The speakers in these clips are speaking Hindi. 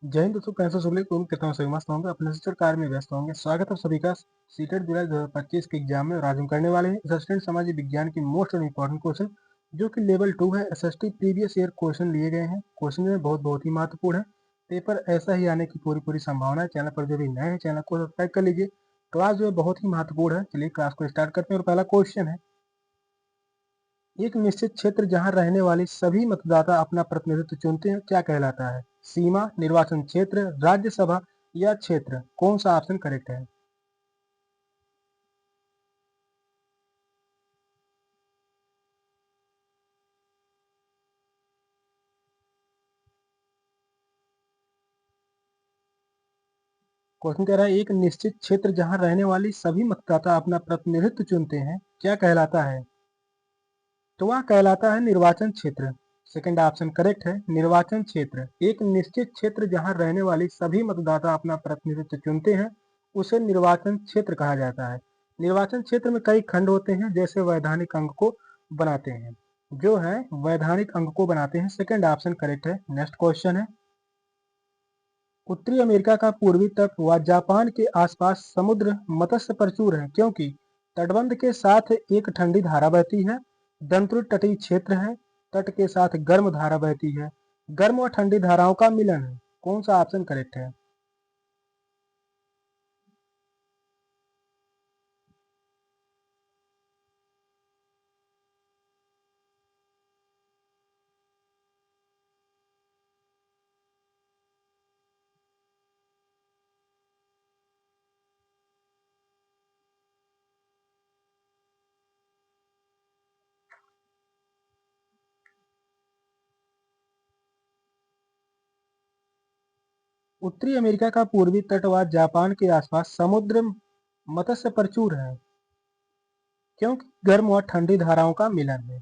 जय हिंद दोस्तों, कैसे सभी लोग कहता हूँ सभी मस्त होंगे, अपने सिस्टर कार में व्यस्त होंगे। स्वागत है सभी का सीटेट जुलाई 2025 के एग्जाम में। और आज हम करने वाले हैं असिस्टेंट सामाजिक विज्ञान की मोस्ट इंपॉर्टेंट क्वेश्चन, जो कि लेवल 2 है। एसएसटी प्रीवियस ईयर क्वेश्चन लिए गए हैं। क्वेश्चन में बहुत ही महत्वपूर्ण है। पेपर ऐसा ही आने की पूरी संभावना है। चैनल पर जो भी नए हैं, चैनल को सब्सक्राइब कर लीजिए। क्लास जो है बहुत ही महत्वपूर्ण है। चलिए क्लास को स्टार्ट करते हैं। और पहला क्वेश्चन है, एक निश्चित क्षेत्र जहां रहने वाले सभी मतदाता अपना प्रतिनिधित्व चुनते हैं, क्या कहलाता है? सीमा, निर्वाचन क्षेत्र, राज्यसभा या क्षेत्र? कौन सा ऑप्शन करेक्ट है? क्वेश्चन कह रहा है, एक निश्चित क्षेत्र जहां रहने वाले सभी मतदाता अपना प्रतिनिधित्व चुनते हैं, क्या कहलाता है? तो वह कहलाता है निर्वाचन क्षेत्र। सेकंड ऑप्शन करेक्ट है, निर्वाचन क्षेत्र। एक निश्चित क्षेत्र जहां रहने वाले सभी मतदाता अपना प्रतिनिधित्व चुनते हैं, उसे निर्वाचन क्षेत्र कहा जाता है। निर्वाचन क्षेत्र में कई खंड होते हैं, जैसे वैधानिक अंग को बनाते हैं, जो है वैधानिक अंग को बनाते हैं। सेकंड ऑप्शन करेक्ट है। नेक्स्ट क्वेश्चन है, उत्तरी अमेरिका का पूर्वी तट व जापान के आसपास समुद्र मत्स्य प्रचुर है, क्योंकि तटबंध के साथ एक ठंडी धारा बहती है। दंतुर तटीय क्षेत्र है। तट के साथ गर्म धारा बहती है। गर्म व ठंडी धाराओं का मिलन है। कौन सा ऑप्शन करेक्ट है? उत्तरी अमेरिका का पूर्वी तट व जापान के आसपास समुद्र मत्स्य प्रचुर है, क्योंकि गर्म व ठंडी धाराओं का मिलन है।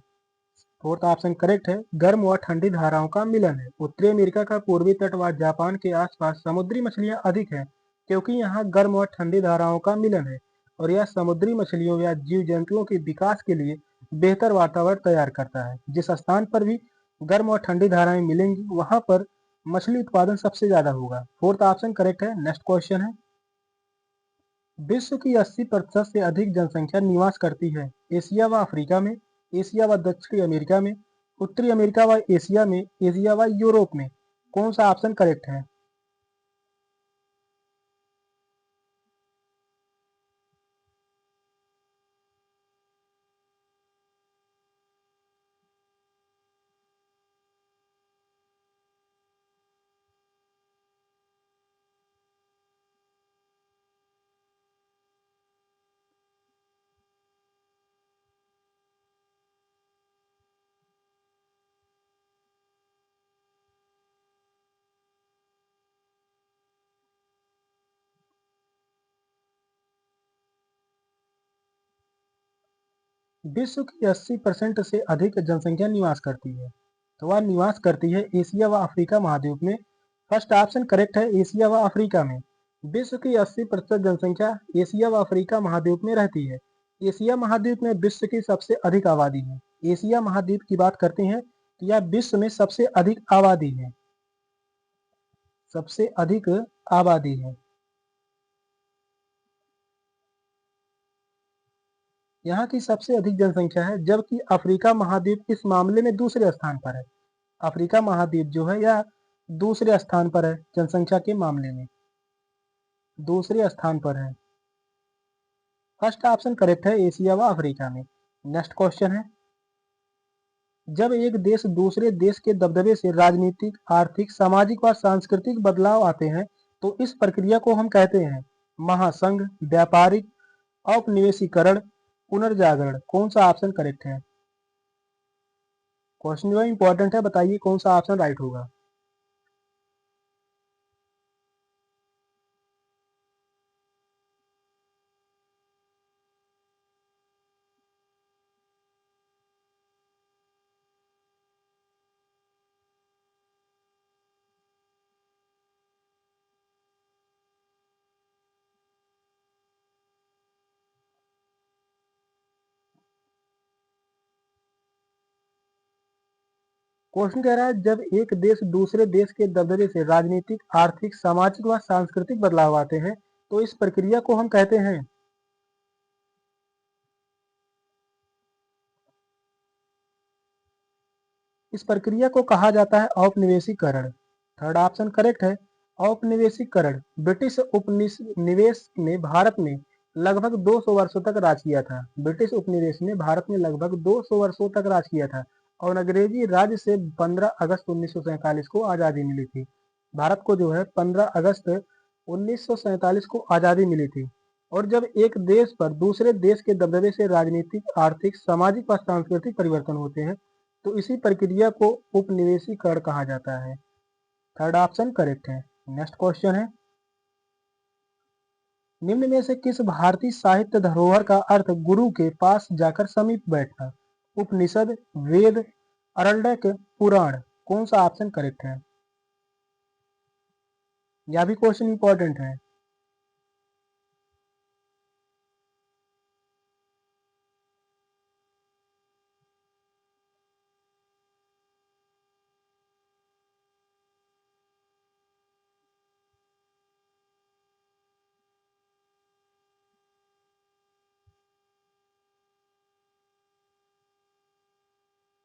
फोर्थ ऑप्शन करेक्ट है, गर्म व ठंडी धाराओं का मिलन है। उत्तरी अमेरिका का पूर्वी तट व जापान के आसपास समुद्री मछलियां अधिक हैं, क्योंकि यहाँ गर्म व ठंडी धाराओं का मिलन है। और यह समुद्री मछलियों या जीव जंतुओं के विकास के लिए बेहतर वातावरण तैयार करता है। जिस स्थान पर भी गर्म और ठंडी धाराएं मिलेंगी, वहां पर मछली उत्पादन सबसे ज्यादा होगा। फोर्थ ऑप्शन करेक्ट है। नेक्स्ट क्वेश्चन है, विश्व की 80% से अधिक जनसंख्या निवास करती है एशिया व अफ्रीका में, एशिया व दक्षिणी अमेरिका में, उत्तरी अमेरिका व एशिया में, एशिया व यूरोप में? कौन सा ऑप्शन करेक्ट है? विश्व की 80% से अधिक जनसंख्या निवास करती है, तो वह निवास करती है एशिया व अफ्रीका महाद्वीप में। फर्स्ट ऑप्शन करेक्ट है, एशिया व अफ्रीका में। विश्व की 80% जनसंख्या एशिया व अफ्रीका महाद्वीप में रहती है। एशिया महाद्वीप में विश्व की सबसे अधिक आबादी है। एशिया महाद्वीप की बात करते हैं तो यह विश्व में सबसे अधिक आबादी है, सबसे अधिक आबादी है। यहाँ की सबसे अधिक जनसंख्या है, जबकि अफ्रीका महाद्वीप इस मामले में दूसरे स्थान पर है। अफ्रीका महाद्वीप जो है यह दूसरे स्थान पर है जनसंख्या के मामले में, दूसरे स्थान पर है। फर्स्ट ऑप्शन करेक्ट है, एशिया व अफ्रीका में। नेक्स्ट क्वेश्चन है, जब एक देश दूसरे देश के दबदबे से राजनीतिक, आर्थिक, सामाजिक व सांस्कृतिक बदलाव आते हैं, तो इस प्रक्रिया को हम कहते हैं महासंघ, व्यापारिक, औपनिवेशीकरण, पुनर्जागरण? कौन सा ऑप्शन करेक्ट है? क्वेश्चन जो है इंपॉर्टेंट है, बताइए कौन सा ऑप्शन राइट होगा। क्वेश्चन कह रहा है जब एक देश दूसरे देश के दबदबे से राजनीतिक, आर्थिक, सामाजिक व सांस्कृतिक बदलाव आते हैं तो इस प्रक्रिया को हम कहते हैं। इस प्रक्रिया को कहा जाता है औपनिवेशीकरण। थर्ड ऑप्शन करेक्ट है। औपनिवेशीकरण ब्रिटिश उपनिवेश ने भारत में लगभग 200 वर्षों तक राज किया था। ब्रिटिश उपनिवेश ने भारत में लगभग 200 वर्षों तक राज किया था और अंग्रेजी राज से 15 अगस्त 1947 को आज़ादी मिली थी। भारत को जो है 15 अगस्त 1947 को आज़ादी मिली थी। और जब एक देश पर दूसरे देश के दबदबे से राजनीतिक, आर्थिक, सामाजिक व सांस्कृतिक परिवर्तन होते हैं तो इसी प्रक्रिया को उपनिवेशीकरण कहा जाता है। थर्ड ऑप्शन करेक्ट है। नेक्स्ट क्वेश्चन है, निम्न में से किस भारतीय साहित्य धरोहर का अर्थ गुरु के पास जाकर समीप बैठना? उपनिषद, वेद, अरण्यक, पुराण। कौन सा ऑप्शन करेक्ट है? यह भी क्वेश्चन इंपॉर्टेंट है।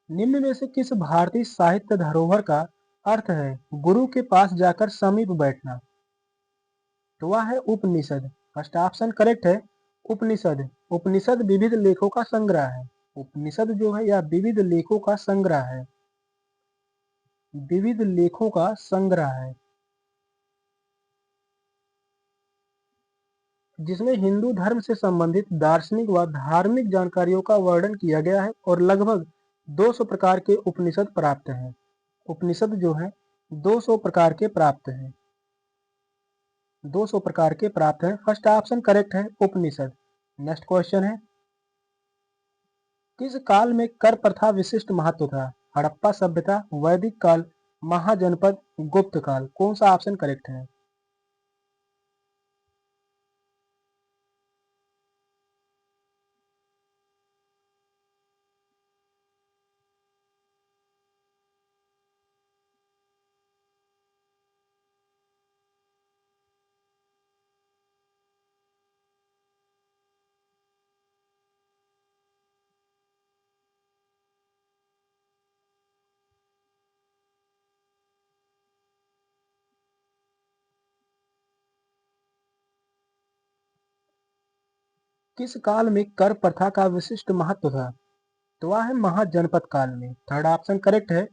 निम्न में से किस भारतीय साहित्य धरोहर का अर्थ है गुरु के पास जाकर समीप बैठना? तो वह है उपनिषद। फर्स्ट ऑप्शन करेक्ट है। उपनिषद, उपनिषद विविध लेखों का संग्रह है। उपनिषद जो है यह विविध लेखों का संग्रह है। विविध लेखों का संग्रह है जिसमें हिंदू धर्म से संबंधित दार्शनिक व धार्मिक जानकारियों का वर्णन किया गया है और लगभग 200 प्रकार के उपनिषद प्राप्त हैं। उपनिषद जो है 200 प्रकार के प्राप्त हैं। 200 प्रकार के प्राप्त हैं। फर्स्ट ऑप्शन करेक्ट है उपनिषद। नेक्स्ट क्वेश्चन है, किस काल में कर प्रथा विशिष्ट महत्व था? हड़प्पा सभ्यता, वैदिक काल, महाजनपद, गुप्त काल। कौन सा ऑप्शन करेक्ट है? किस काल में कर प्रथा का विशिष्ट महत्व था? तो वह है महाजनपद काल में। थर्ड ऑप्शन करेक्ट है।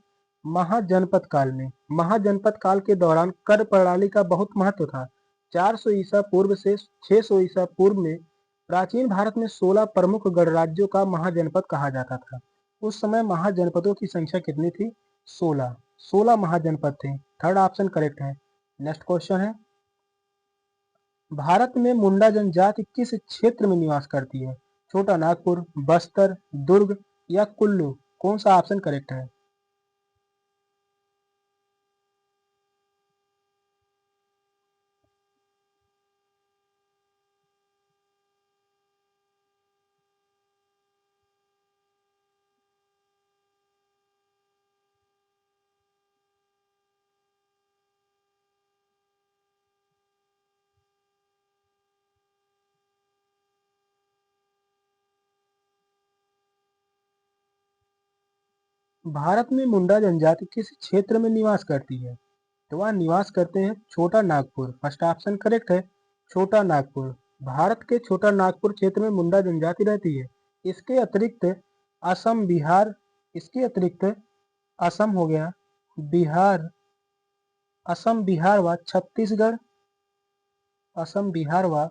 महाजनपद काल में, महाजनपद काल के दौरान कर प्रणाली का बहुत महत्व था। 400 ईसा पूर्व से 600 ईसा पूर्व में प्राचीन भारत में 16 प्रमुख गणराज्यों का महाजनपद कहा जाता था। उस समय महाजनपदों की संख्या कितनी थी? 16। 16 महाजनपद थे। थर्ड ऑप्शन करेक्ट है। नेक्स्ट क्वेश्चन है, भारत में मुंडा जनजाति किस क्षेत्र में निवास करती है? छोटा नागपुर, बस्तर, दुर्ग या कुल्लू। कौन सा ऑप्शन करेक्ट है? भारत में मुंडा जनजाति किस क्षेत्र में निवास करती है? तो वह निवास करते हैं छोटा नागपुर। फर्स्ट ऑप्शन करेक्ट है। छोटा नागपुर, भारत के छोटा नागपुर क्षेत्र में मुंडा जनजाति रहती है। इसके अतिरिक्त असम, बिहार, इसके अतिरिक्त असम हो गया, बिहार, असम, बिहार व छत्तीसगढ़, असम, बिहार व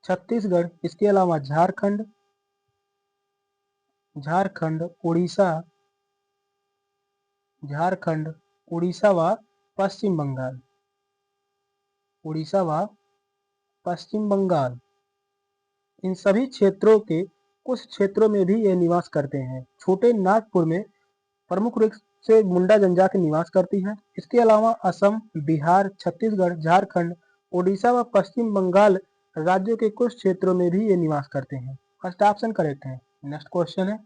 छत्तीसगढ़, इसके अलावा झारखंड, झारखंड, उड़ीसा, झारखंड, उड़ीसा व पश्चिम बंगाल, उड़ीसा व पश्चिम बंगाल, इन सभी क्षेत्रों के कुछ क्षेत्रों में भी ये निवास करते हैं। छोटे नागपुर में प्रमुख रूप से मुंडा जनजाति निवास करती है। इसके अलावा असम, बिहार, छत्तीसगढ़, झारखंड, उड़ीसा व पश्चिम बंगाल राज्यों के कुछ क्षेत्रों में भी ये निवास करते हैं। फर्स्ट ऑप्शन करेक्ट है। नेक्स्ट क्वेश्चन है,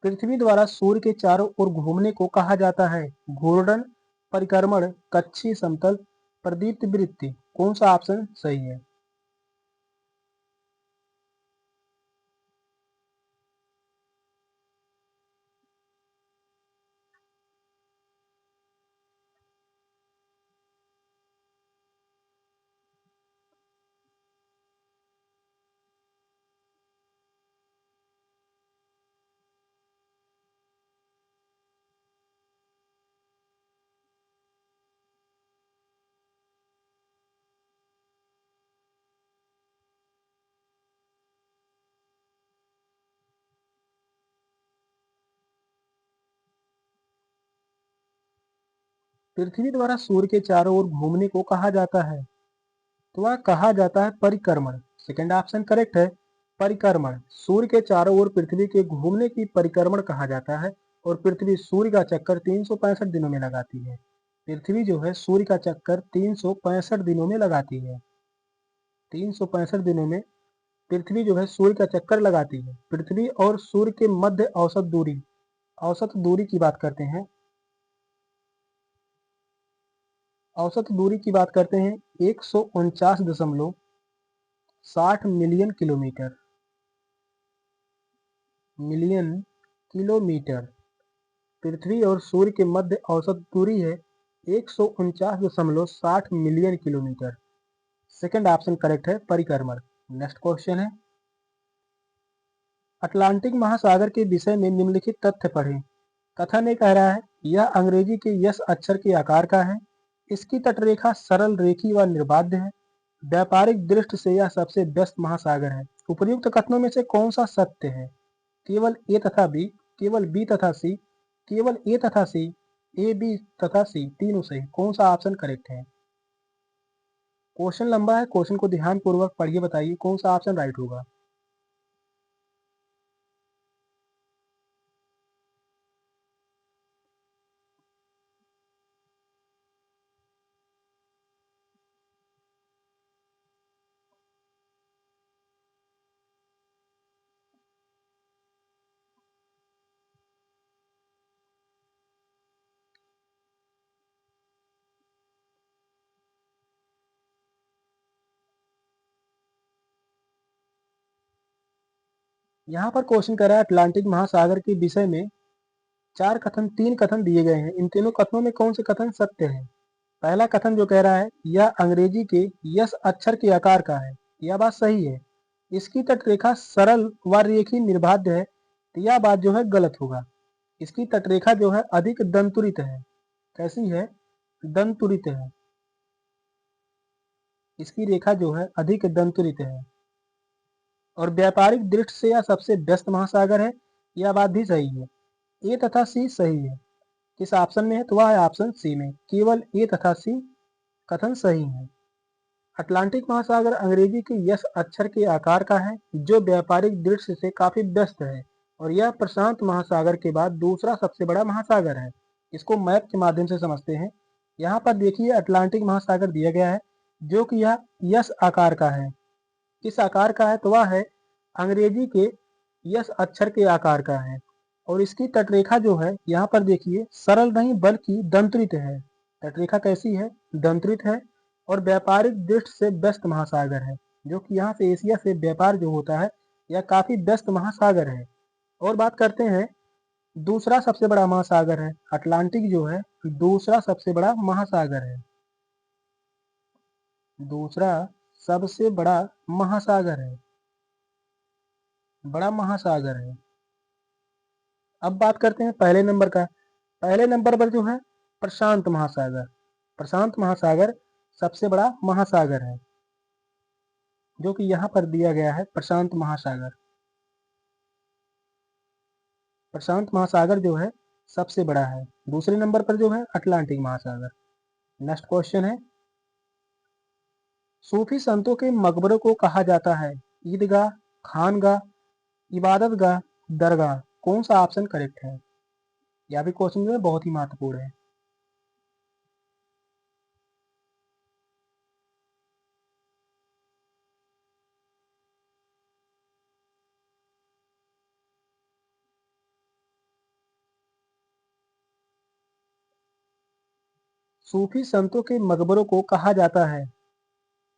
पृथ्वी द्वारा सूर्य के चारों ओर घूमने को कहा जाता है? घूर्णन, परिक्रमण, कक्षीय समतल, प्रदीप्त वृत्ति। कौन सा ऑप्शन सही है? पृथ्वी द्वारा सूर्य के चारों ओर घूमने को कहा जाता है? तो वह कहा जाता है परिक्रमण। सेकंड ऑप्शन करेक्ट है, परिक्रमण। सूर्य के चारों ओर पृथ्वी के घूमने की परिक्रमण कहा जाता है और पृथ्वी सूर्य का चक्कर 365 दिनों में लगाती है। पृथ्वी जो है सूर्य का चक्कर 365 दिनों में लगाती है। 365 दिनों में पृथ्वी जो है सूर्य का चक्कर लगाती है। पृथ्वी और सूर्य के मध्य औसत दूरी की बात करते हैं। औसत दूरी की बात करते हैं 149.60 मिलियन किलोमीटर। पृथ्वी और सूर्य के मध्य औसत दूरी है 149.60 million kilometre. Second option correct है, परिक्रमण। नेक्स्ट क्वेश्चन है, अटलांटिक महासागर के विषय में निम्नलिखित तथ्य पढ़ें। कथन ये कह रहा है, यह अंग्रेजी के यस अक्षर के आकार का है। इसकी तटरेखा सरल, रेखीय व निर्बाध है। व्यापारिक दृष्टि से यह सबसे व्यस्त महासागर है। उपर्युक्त कथनों में से कौन सा सत्य है? केवल ए तथा बी, केवल बी तथा सी, केवल ए तथा सी, ए बी तथा सी, तीनों सही। कौन सा ऑप्शन करेक्ट है? क्वेश्चन लंबा है, क्वेश्चन को ध्यान पूर्वक पढ़िए, बताइए कौन सा ऑप्शन राइट होगा। यहाँ पर क्वेश्चन कर रहा है अटलांटिक महासागर के विषय में तीन कथन दिए गए हैं। इन तीनों कथनों में कौन से कथन सत्य है? पहला कथन जो कह रहा है, यह अंग्रेजी के यस अक्षर के आकार का है, यह बात सही है। इसकी तटरेखा सरल व रेखीय निर्बाध है, तो यह बात जो है गलत होगा। इसकी तटरेखा जो है अधिक दंतुरित है। कैसी है? दंतुरित है। इसकी रेखा जो है अधिक दंतुरित है। और व्यापारिक दृष्टि से यह सबसे व्यस्त महासागर है, यह बात भी सही है। ए तथा सी सही है। किस ऑप्शन में है? तो वह है ऑप्शन सी में। केवल ए तथा सी कथन सही है। अटलांटिक महासागर अंग्रेजी के यस अक्षर के आकार का है, जो व्यापारिक दृष्टि से काफी व्यस्त है और यह प्रशांत महासागर के बाद दूसरा सबसे बड़ा महासागर है। इसको मैप के माध्यम से समझते हैं। यहाँ पर देखिए अटलांटिक महासागर दिया गया है, जो कि यह यस आकार का है। किस आकार का है? तो वह है अंग्रेजी के यस अक्षर के आकार का है। और इसकी तटरेखा जो है यहाँ पर देखिए सरल नहीं बल्कि दंत्रित है। तटरेखा कैसी है? दंत्रित है। और व्यापारिक दृष्टि से व्यस्त महासागर है, जो कि यहाँ से एशिया से व्यापार जो होता है यह काफी व्यस्त महासागर है। और बात करते हैं दूसरा सबसे बड़ा महासागर है। अटलांटिक जो है दूसरा सबसे बड़ा महासागर है। दूसरा सबसे बड़ा महासागर है, बड़ा महासागर है। अब बात करते हैं पहले नंबर का। पहले नंबर पर जो है प्रशांत महासागर। प्रशांत महासागर सबसे बड़ा महासागर है, जो कि यहाँ पर दिया गया है प्रशांत महासागर। प्रशांत महासागर जो है सबसे बड़ा है। दूसरे नंबर पर जो है अटलांटिक महासागर। नेक्स्ट क्वेश्चन है, सूफी संतों के मकबरों को कहा जाता है ईदगाह, खानगाह, इबादतगाह, दरगाह। कौन सा ऑप्शन करेक्ट है? यह भी क्वेश्चन जो है बहुत ही महत्वपूर्ण है। सूफी संतों के मकबरों को कहा जाता है?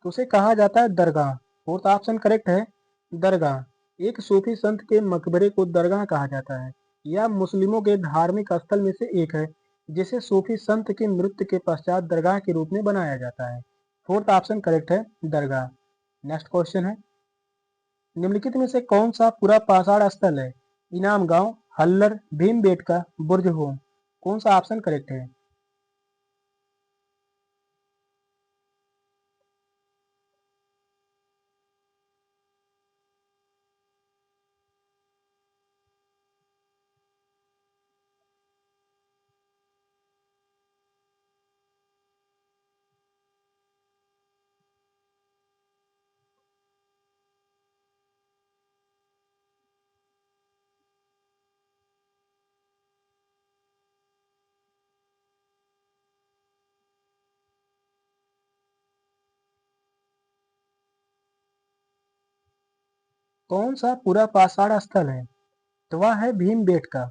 तो उसे कहा जाता है दरगाह। फोर्थ ऑप्शन करेक्ट है, दरगाह। एक सूफी संत के मकबरे को दरगाह कहा जाता है। यह मुस्लिमों के धार्मिक स्थल में से एक है, जिसे सूफी संत की मृत्यु के पश्चात दरगाह के रूप में बनाया जाता है। फोर्थ ऑप्शन करेक्ट है, दरगाह। नेक्स्ट क्वेश्चन है, निम्नलिखित में से कौन सा पूरा पाषाण स्थल है? इनाम गांव, हल्लर, भीमबेटका, बुर्ज होम। कौन सा ऑप्शन करेक्ट है? कौन सा पूरा पाषाण स्थल है? तो वह है भीमबेटका।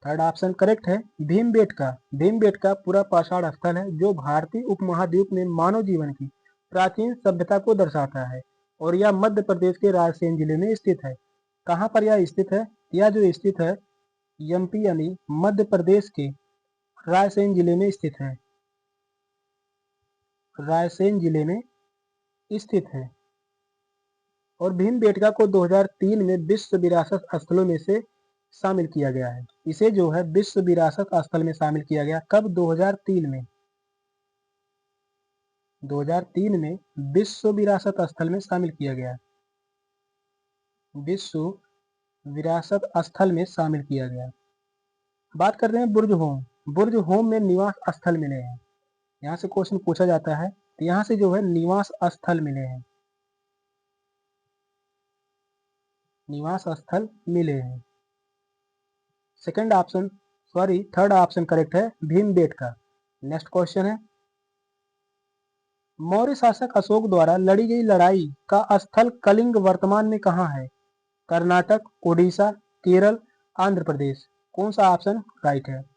थर्ड ऑप्शन करेक्ट है, भीमबेटका। भीमबेटका पूरा पाषाण स्थल है जो भारतीय उपमहाद्वीप में मानव जीवन की प्राचीन सभ्यता को दर्शाता है और यह मध्य प्रदेश के रायसेन जिले में स्थित है। कहाँ पर यह स्थित है? यह जो स्थित है एमपी यानी मध्य प्रदेश के रायसेन जिले में स्थित है। रायसेन जिले में स्थित है। और भीमबेटका को 2003 में विश्व विरासत स्थलों में से शामिल किया गया है। इसे जो है विश्व विरासत स्थल में शामिल किया गया। कब? 2003 में। 2003 में विश्व विरासत स्थल में शामिल किया गया। विश्व विरासत स्थल में शामिल किया गया। बात करते हैं बुर्ज होम। बुर्ज होम में निवास स्थल मिले हैं। यहाँ से क्वेश्चन पूछा जाता है, तो यहाँ से जो है निवास स्थल मिले हैं। निवास स्थल मिले हैं। Second option sorry third option correct है, भीमबेटका। नेक्स्ट क्वेश्चन है, मौर्य शासक अशोक द्वारा लड़ी गई लड़ाई का स्थल कलिंग वर्तमान में कहाँ है? कर्नाटक, उड़ीसा, केरल, आंध्र प्रदेश। कौन सा ऑप्शन राइट है?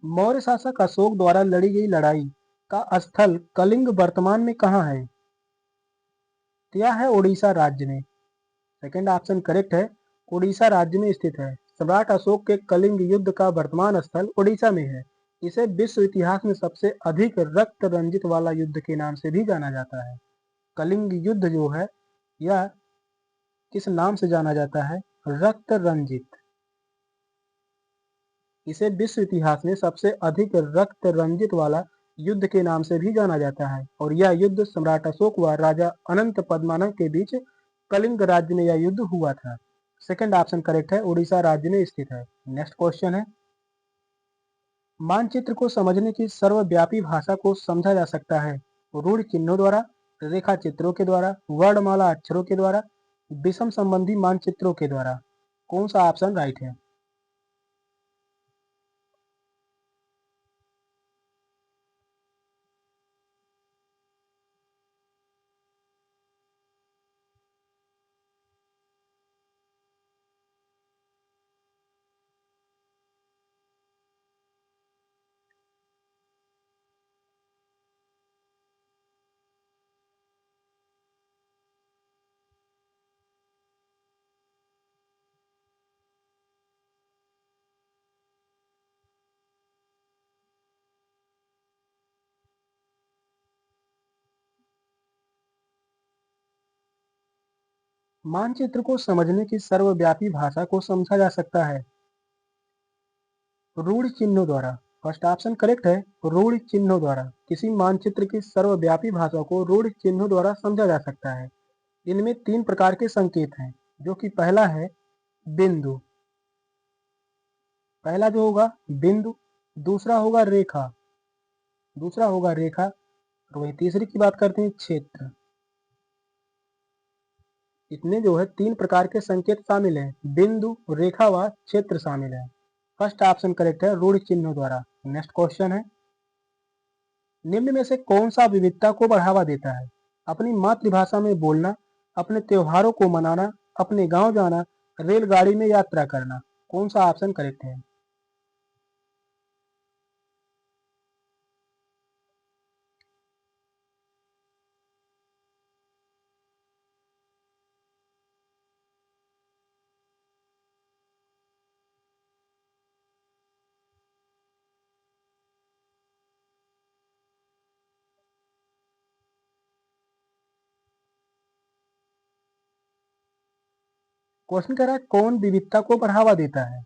मौर्य शासक अशोक द्वारा लड़ी गई लड़ाई का स्थल कलिंग वर्तमान में कहाँ है? तो यह है उड़ीसा राज्य में। सेकंड ऑप्शन करेक्ट है, उड़ीसा राज्य में स्थित है। सम्राट अशोक के कलिंग युद्ध का वर्तमान स्थल उड़ीसा में है। इसे विश्व इतिहास में सबसे अधिक रक्त रंजित वाला युद्ध के नाम से भी जाना जाता है। कलिंग युद्ध जो है यह किस नाम से जाना जाता है? रक्त रंजित। इसे विश्व इतिहास में सबसे अधिक रक्त रंजित वाला युद्ध के नाम से भी जाना जाता है और यह युद्ध सम्राट अशोक व राजा अनंत पद्मानव के बीच कलिंग राज्य में यह युद्ध हुआ था। सेकंड ऑप्शन करेक्ट है, उड़ीसा राज्य में स्थित है। नेक्स्ट क्वेश्चन है, मानचित्र को समझने की सर्वव्यापी भाषा को समझा जा सकता है रूढ़ चिन्हों द्वारा, रेखा चित्रों के द्वारा, वर्णमाला अक्षरों के द्वारा, विषम संबंधी मानचित्रों के द्वारा। कौन सा ऑप्शन राइट है? मानचित्र को समझने की सर्वव्यापी भाषा को समझा जा सकता है रूढ़ चिन्हों द्वारा। फर्स्ट ऑप्शन करेक्ट है, रूढ़ चिन्हों द्वारा। किसी मानचित्र की सर्वव्यापी भाषा को रूढ़ चिन्हों द्वारा समझा जा सकता है। इनमें तीन प्रकार के संकेत हैं। जो कि पहला है बिंदु, पहला जो होगा बिंदु, दूसरा होगा रेखा, और वही तीसरी की बात करते हैं क्षेत्र। इसमें जो है 3 प्रकार के संकेत शामिल हैं, बिंदु, रेखा व क्षेत्र शामिल है। फर्स्ट ऑप्शन करेक्ट है, रूढ़ चिन्हों द्वारा। नेक्स्ट क्वेश्चन है, निम्न में से कौन सा विविधता को बढ़ावा देता है? अपनी मातृभाषा में बोलना, अपने त्योहारों को मनाना, अपने गांव जाना, रेलगाड़ी में यात्रा करना। कौन सा ऑप्शन करेक्ट है? क्वेश्चन कह रहा है कौन विविधता को बढ़ावा देता है,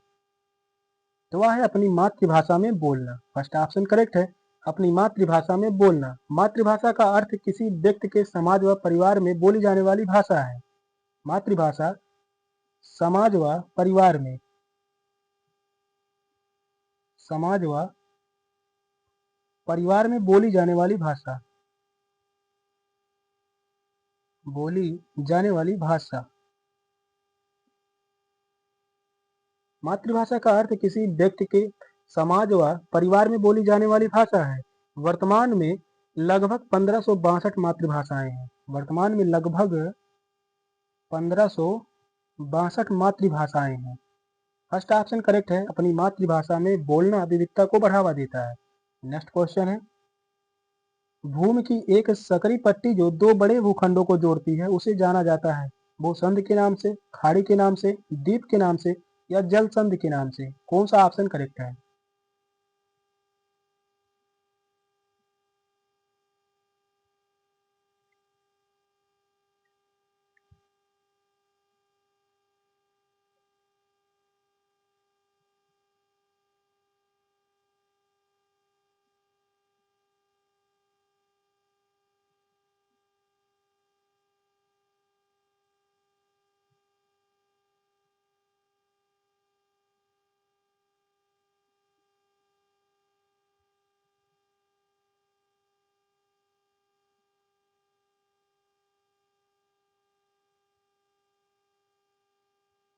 तो वह है अपनी मातृभाषा में बोलना। फर्स्ट ऑप्शन करेक्ट है, अपनी मातृभाषा में बोलना। मातृभाषा का अर्थ किसी व्यक्ति के समाज व परिवार में बोली जाने वाली भाषा है। मातृभाषा समाज व परिवार में, समाज व परिवार में बोली जाने वाली भाषा, बोली जाने वाली भाषा। मातृभाषा का अर्थ किसी व्यक्ति के समाज व परिवार में बोली जाने वाली भाषा है। वर्तमान में लगभग 1562 मातृभाषाएं हैं। वर्तमान में लगभग 1562 मातृभाषाएं हैं। फर्स्ट ऑप्शन करेक्ट है, अपनी मातृभाषा में बोलना विविधता को बढ़ावा देता है। नेक्स्ट क्वेश्चन है, भूमि की एक सकरी पट्टी जो 2 बड़े भूखंडों को जोड़ती है उसे जाना जाता है भूसंध के नाम से, खाड़ी के नाम से, द्वीप के नाम से या जल संधि के नाम से। कौन सा ऑप्शन करेक्ट है?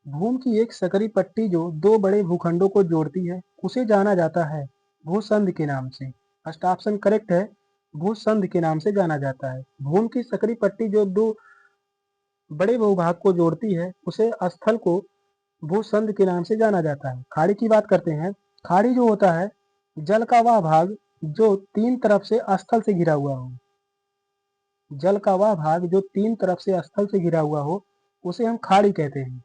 भूमि की एक सकरी पट्टी जो 2 बड़े भूखंडों को जोड़ती है उसे जाना जाता है भूसंध के नाम से। फर्स्ट ऑप्शन करेक्ट है, भूसंध के नाम से जाना जाता है। भूमि की सकरी पट्टी जो 2 बड़े भूभाग को जोड़ती है उसे स्थल को भूसंध के नाम से जाना जाता है। खाड़ी की बात करते हैं, खाड़ी जो होता है जल का वह भाग जो 3 तरफ से स्थल से घिरा हुआ हो, जल का वह भाग जो 3 तरफ से स्थल से घिरा हुआ हो उसे हम खाड़ी कहते हैं।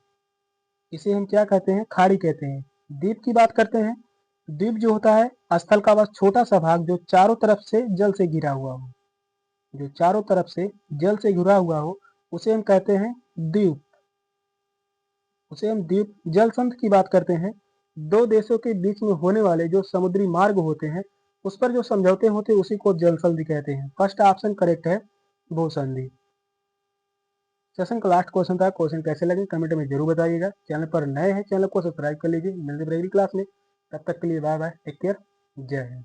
इसे हम क्या कहते हैं? खाड़ी कहते हैं। द्वीप की बात करते हैं, द्वीप जो होता है स्थल का बस छोटा सा भाग जो चारों तरफ से जल से घिरा हुआ हो, जो चारों तरफ से जल से घिरा हुआ हो उसे हम कहते हैं द्वीप, उसे हम द्वीप। जल संधि की बात करते हैं, 2 देशों के बीच में होने वाले जो समुद्री मार्ग होते हैं उस पर जो समझौते होते हैं उसी को जल संधि कहते हैं। फर्स्ट ऑप्शन करेक्ट है, भूसंधि। सेशन का लास्ट क्वेश्चन था, क्वेश्चन कैसे लगे कमेंट में जरूर बताइएगा। चैनल पर नए हैं चैनल को सब्सक्राइब कर लीजिए। मिलते हैं अगली क्लास में, तब तक के लिए बाय बाय, टेक केयर, जय हिंद।